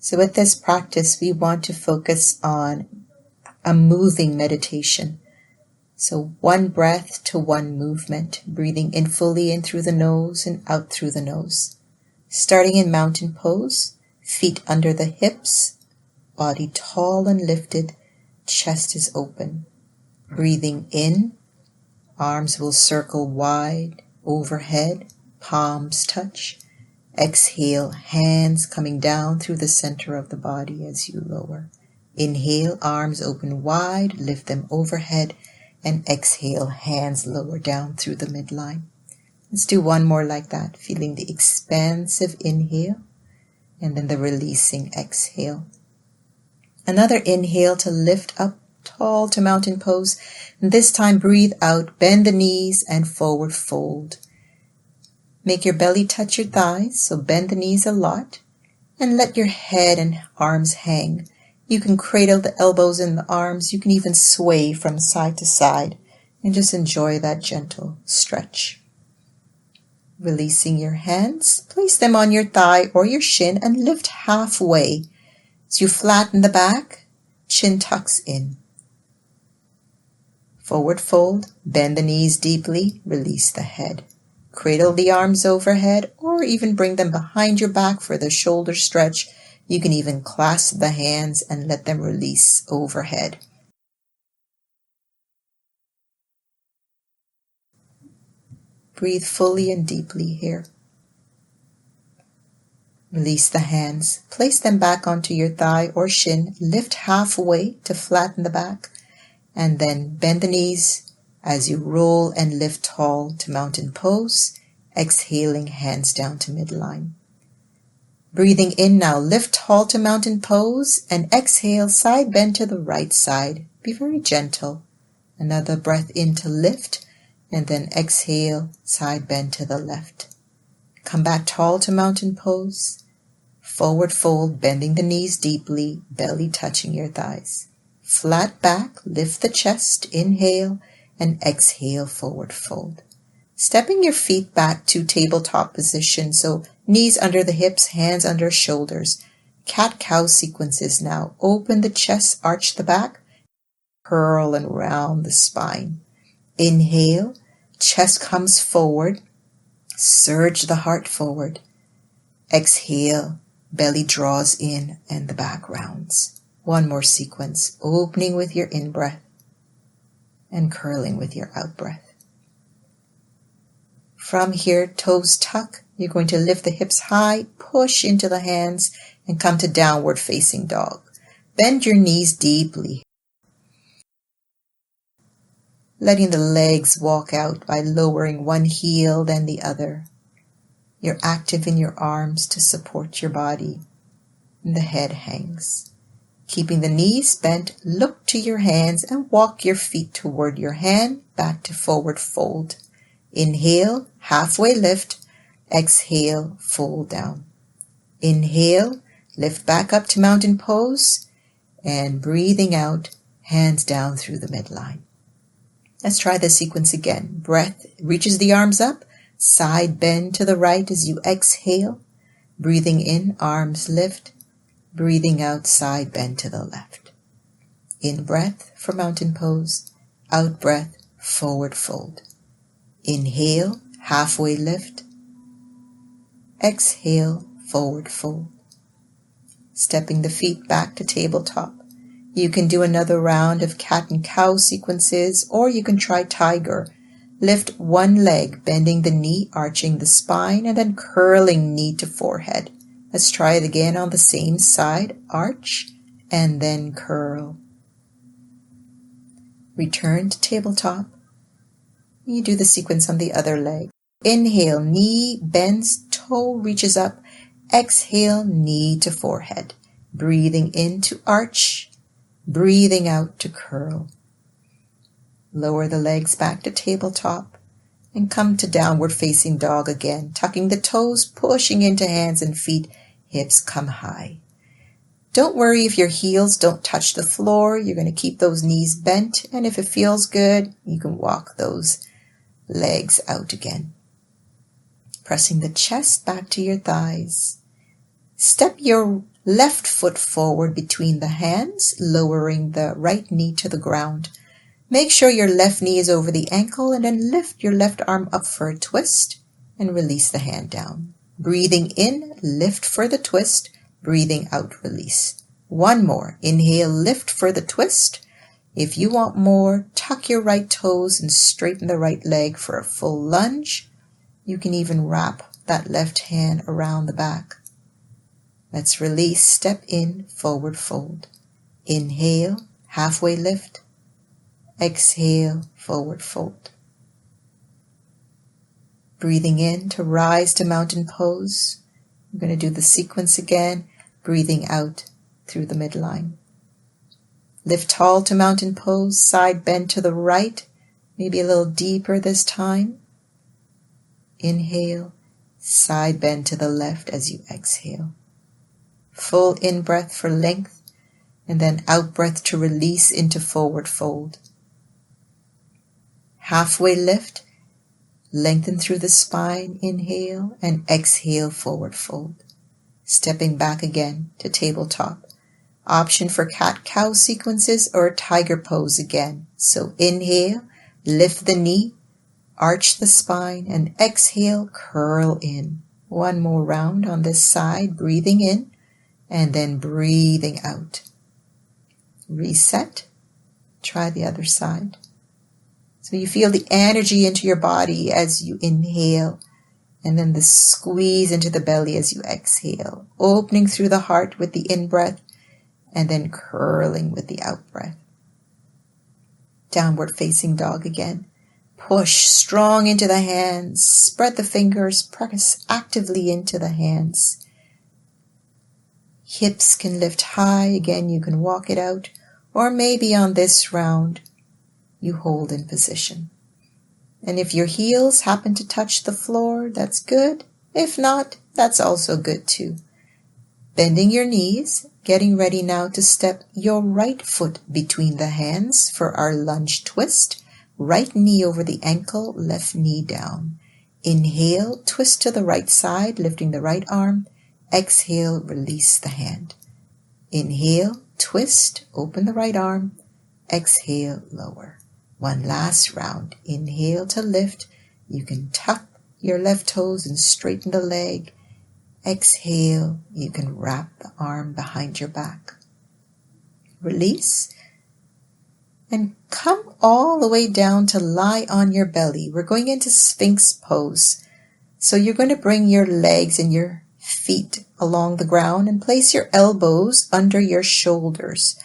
So with this practice, we want to focus on a moving meditation. So one breath to one movement, breathing in fully in through the nose and out through the nose. Starting in mountain pose, feet under the hips, body tall and lifted, chest is open. Breathing in, arms will circle wide overhead, palms touch. Exhale, hands coming down through the center of the body as you lower. Inhale, arms open wide, lift them overhead, and exhale, hands lower down through the midline. Let's do one more like that, feeling the expansive inhale, and then the releasing exhale. Another inhale to lift up tall to mountain pose. And this time breathe out, bend the knees and forward fold. Make your belly touch your thighs, so bend the knees a lot, and let your head and arms hang. You can cradle the elbows in the arms. You can even sway from side to side and just enjoy that gentle stretch. Releasing your hands, place them on your thigh or your shin and lift halfway. As you flatten the back, chin tucks in. Forward fold, bend the knees deeply, release the head. Cradle the arms overhead or even bring them behind your back for the shoulder stretch. You can even clasp the hands and let them release overhead. Breathe fully and deeply here. Release the hands. Place them back onto your thigh or shin. Lift halfway to flatten the back. And then bend the knees as you roll and lift tall to mountain pose. Exhaling, hands down to midline. Breathing in now, lift tall to mountain pose. And exhale, side bend to the right side. Be very gentle. Another breath in to lift. And then exhale, side bend to the left. Come back tall to mountain pose. Forward fold, bending the knees deeply, belly touching your thighs. Flat back, lift the chest, inhale, and exhale, forward fold. Stepping your feet back to tabletop position, so knees under the hips, hands under shoulders. Cat-cow sequences now. Open the chest, arch the back, curl and round the spine. Inhale, chest comes forward, surge the heart forward. Exhale, belly draws in and the back rounds. One more sequence, opening with your in-breath and curling with your out-breath. From here, toes tuck. You're going to lift the hips high, push into the hands, and come to downward facing dog. Bend your knees deeply. Letting the legs walk out by lowering one heel, then the other. You're active in your arms to support your body, and the head hangs. Keeping the knees bent, look to your hands and walk your feet toward your hand, back to forward fold. Inhale, halfway lift. Exhale, fold down. Inhale, lift back up to mountain pose. And breathing out, hands down through the midline. Let's try this sequence again. Breath reaches the arms up. Side bend to the right as you exhale. Breathing in, arms lift. Breathing out, side bend to the left. In breath for mountain pose. Out breath, forward fold. Inhale, halfway lift. Exhale, forward fold. Stepping the feet back to tabletop. You can do another round of cat and cow sequences, or you can try tiger. Lift one leg, bending the knee, arching the spine, and then curling knee to forehead. Let's try it again on the same side. Arch, and then curl. Return to tabletop. You do the sequence on the other leg. Inhale, knee bends, toe reaches up. Exhale, knee to forehead. Breathing in to arch. Breathing out to curl. Lower the legs back to tabletop and come to downward facing dog again, tucking the toes, pushing into hands and feet, hips come high. Don't worry if your heels don't touch the floor. You're going to keep those knees bent, and if it feels good, you can walk those legs out again. Pressing the chest back to your thighs. Step your Left foot forward between the hands, lowering the right knee to the ground. Make sure your left knee is over the ankle and then lift your left arm up for a twist and release the hand down. Breathing in, lift for the twist. Breathing out, release. One more. Inhale, lift for the twist. If you want more, tuck your right toes and straighten the right leg for a full lunge. You can even wrap that left hand around the back. Let's release, step in, forward fold. Inhale, halfway lift. Exhale, forward fold. Breathing in to rise to mountain pose. I'm going to do the sequence again, breathing out through the midline. Lift tall to mountain pose, side bend to the right, maybe a little deeper this time. Inhale, side bend to the left as you exhale. Full in-breath for length, and then out-breath to release into forward fold. Halfway lift, lengthen through the spine, inhale, and exhale, forward fold. Stepping back again to tabletop. Option for cat-cow sequences or tiger pose again. So inhale, lift the knee, arch the spine, and exhale, curl in. One more round on this side, breathing in, and then breathing out. Reset. Try the other side. So you feel the energy into your body as you inhale, and then the squeeze into the belly as you exhale, opening through the heart with the in-breath, and then curling with the out-breath. Downward facing dog again. Push strong into the hands, spread the fingers, press actively into the hands. Hips can lift high, again you can walk it out, or maybe on this round, you hold in position. And if your heels happen to touch the floor, that's good. If not, that's also good too. Bending your knees, getting ready now to step your right foot between the hands for our lunge twist. Right knee over the ankle, left knee down. Inhale, twist to the right side, lifting the right arm. Exhale, release the hand. Inhale, twist, open the right arm. Exhale, lower. One last round. Inhale to lift. You can tuck your left toes and straighten the leg. Exhale, you can wrap the arm behind your back. Release. And come all the way down to lie on your belly. We're going into Sphinx pose. So you're going to bring your legs and your feet along the ground and place your elbows under your shoulders.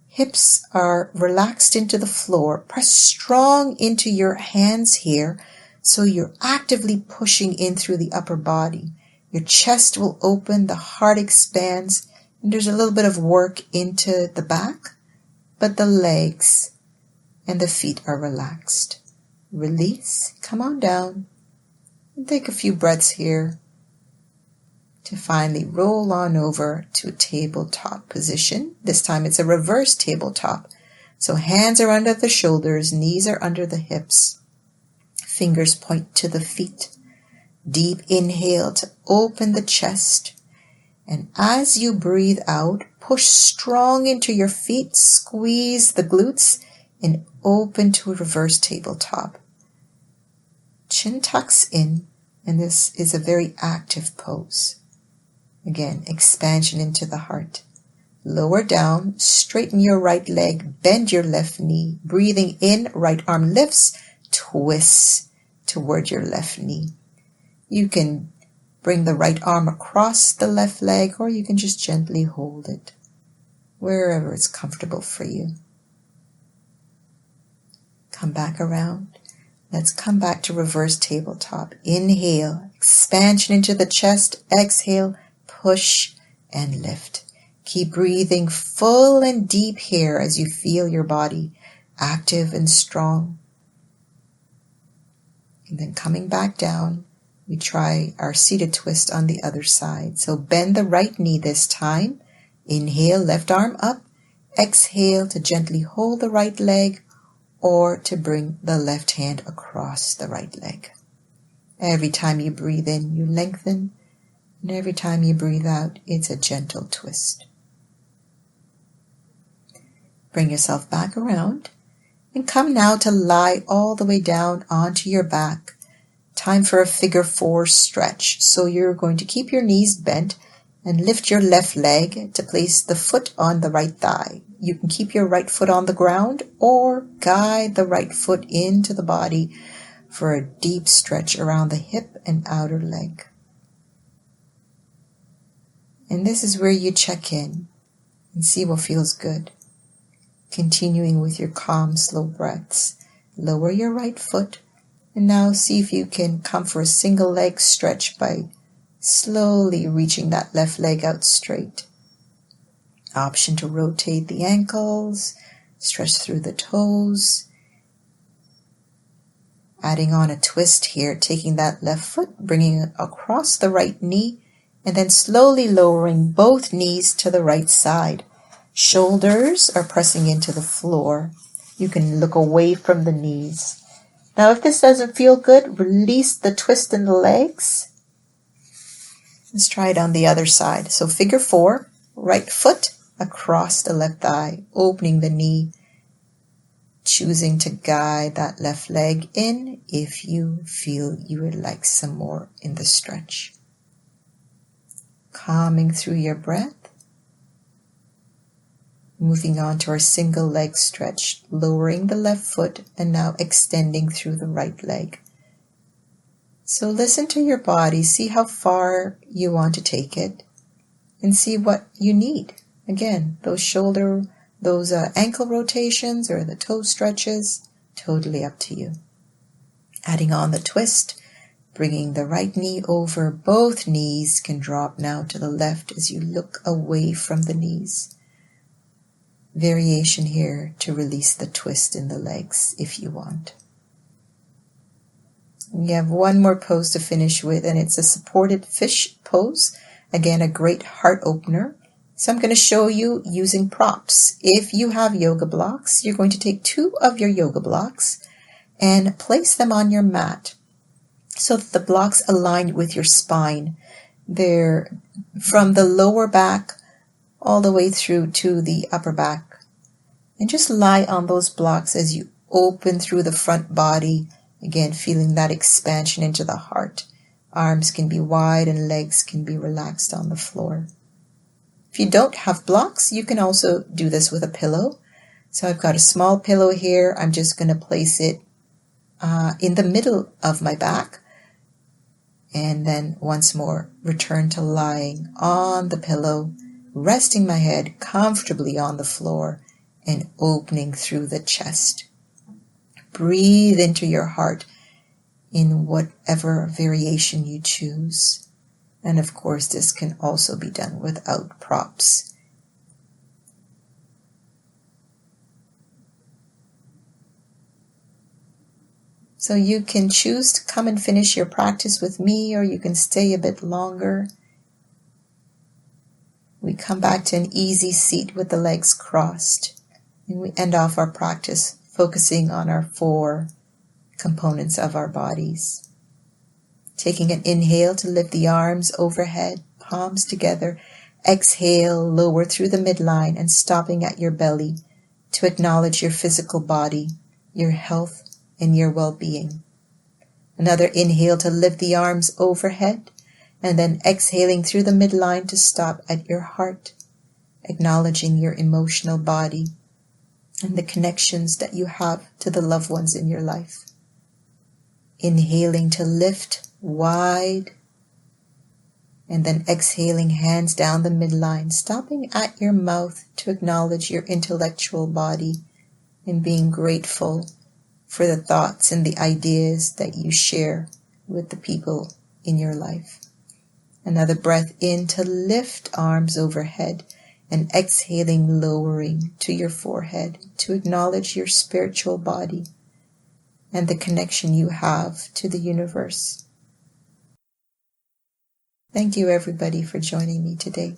Hips are relaxed into the floor. Press strong into your hands here so you're actively pushing in through the upper body. Your chest will open, the heart expands, and there's a little bit of work into the back, but the legs and the feet are relaxed. Release, come on down, and take a few breaths here to finally roll on over to a tabletop position. This time it's a reverse tabletop. So hands are under the shoulders, knees are under the hips. Fingers point to the feet. Deep inhale to open the chest. And as you breathe out, push strong into your feet, squeeze the glutes, and open to a reverse tabletop. Chin tucks in, and this is a very active pose. Again, expansion into the heart. Lower down, straighten your right leg, bend your left knee. Breathing in, right arm lifts, twists toward your left knee. You can bring the right arm across the left leg, or you can just gently hold it, wherever it's comfortable for you. Come back around. Let's come back to reverse tabletop. Inhale, expansion into the chest. Exhale, push and lift. Keep breathing full and deep here as you feel your body active and strong. And then coming back down, we try our seated twist on the other side. So bend the right knee this time. Inhale, left arm up. Exhale to gently hold the right leg or to bring the left hand across the right leg. Every time you breathe in, you lengthen. And every time you breathe out, it's a gentle twist. Bring yourself back around and come now to lie all the way down onto your back. Time for a figure 4 stretch. So you're going to keep your knees bent and lift your left leg to place the foot on the right thigh. You can keep your right foot on the ground or guide the right foot into the body for a deep stretch around the hip and outer leg. And this is where you check in and see what feels good. Continuing with your calm, slow breaths. Lower your right foot and now see if you can come for a single leg stretch by slowly reaching that left leg out straight. Option to rotate the ankles, stretch through the toes. Adding on a twist here, taking that left foot, bringing it across the right knee, and then slowly lowering both knees to the right side. Shoulders are pressing into the floor. You can look away from the knees. Now, if this doesn't feel good, release the twist in the legs. Let's try it on the other side. So figure 4, right foot across the left thigh, opening the knee, choosing to guide that left leg in if you feel you would like some more in the stretch. Calming through your breath. Moving on to our single leg stretch, lowering the left foot and now extending through the right leg. So listen to your body, see how far you want to take it, and see what you need. Again, those ankle rotations or the toe stretches, totally up to you. Adding on the twist, bringing the right knee over, both knees can drop now to the left as you look away from the knees. Variation here to release the twist in the legs if you want. We have one more pose to finish with, and it's a supported fish pose. Again, a great heart opener. So I'm going to show you using props. If you have yoga blocks, you're going to take 2 of your yoga blocks and place them on your mat so that the blocks align with your spine. They're from the lower back all the way through to the upper back. And just lie on those blocks as you open through the front body. Again, feeling that expansion into the heart. Arms can be wide and legs can be relaxed on the floor. If you don't have blocks, you can also do this with a pillow. So I've got a small pillow here. I'm just going to place it in the middle of my back. And then once more, return to lying on the pillow, resting my head comfortably on the floor and opening through the chest. Breathe into your heart in whatever variation you choose. And of course, this can also be done without props. So you can choose to come and finish your practice with me, or you can stay a bit longer. We come back to an easy seat with the legs crossed. And we end off our practice focusing on our 4 components of our bodies. Taking an inhale to lift the arms overhead, palms together. Exhale, lower through the midline and stopping at your belly to acknowledge your physical body, your health, and your well-being. Another inhale to lift the arms overhead, and then exhaling through the midline to stop at your heart, acknowledging your emotional body and the connections that you have to the loved ones in your life. Inhaling to lift wide, and then exhaling hands down the midline, stopping at your mouth to acknowledge your intellectual body and being grateful for the thoughts and the ideas that you share with the people in your life. Another breath in to lift arms overhead, and exhaling, lowering to your forehead to acknowledge your spiritual body and the connection you have to the universe. Thank you, everybody, for joining me today.